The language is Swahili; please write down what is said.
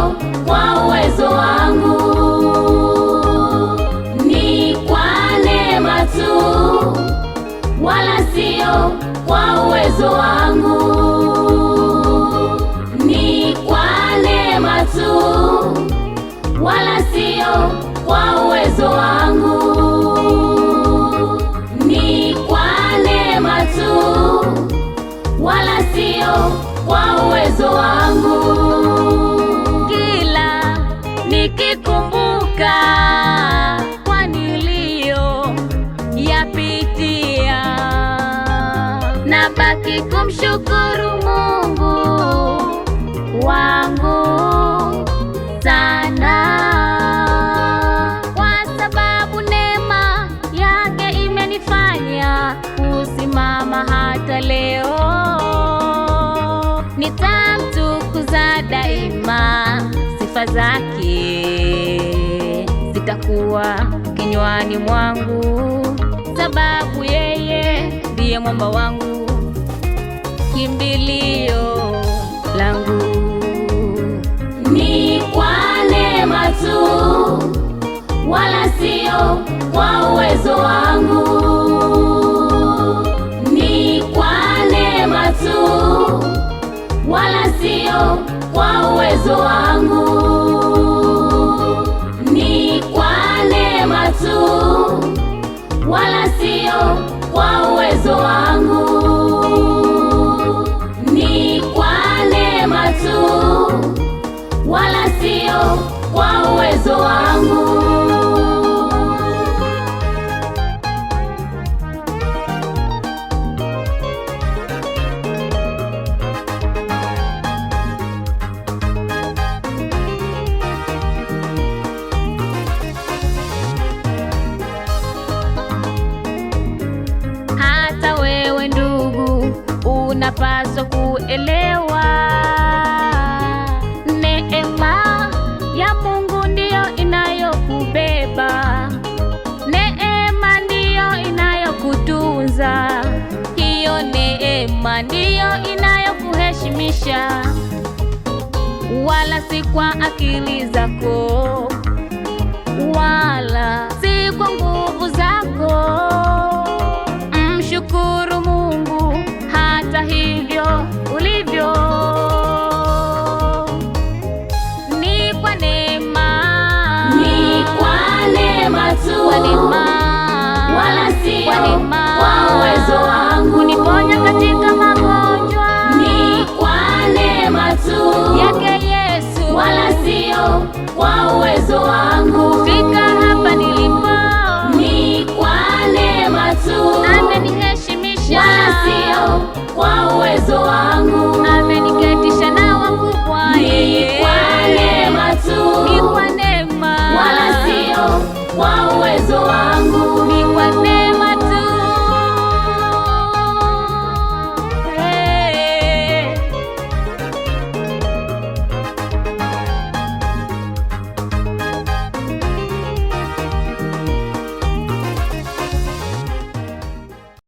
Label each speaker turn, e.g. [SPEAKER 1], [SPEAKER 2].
[SPEAKER 1] sio kwa uwezo wangu, ni kwa neema tu, wala sio kwa uwezo wangu, ni kwa neema tu, wala sio kwa uwezo wangu, ni kwa neema tu, wala sio kwa uwezo wangu. Kila nikikumbuka kwa nilio yapitia, nabaki kumshukuru Mungu wangu sana, kwa sababu neema yake imenifanya kusimama hata leo. Nitamtukuza daima, sifa zake zitakuwa kinywani mwangu, sababu yeye ndiye mwamba wangu, kimbilio langu. Ni kwa neema tu, wala sio kwa uwezo wangu, ni kwa neema tu, wala sio kwa uwezo wangu, ni kwa neema tu, wala sio kwa uwezo wangu, ni kwa neema tu, wala sio kwa uwezo wangu. Hata wewe ndugu, unapaswa kuelewa neema ya Mungu ndiyo inayokubeba, neema ndiyo inayokutunza, hiyo neema ndiyo inayokuheshimisha, wala si kwa akili zako, wala si kwa nguvu zako. Mshukuru Mungu hata hivyo ulivyo, ni kwa neema, ni kwa neema tu, kwa neema, wala sio kwa uwezo wangu. Uniponya katika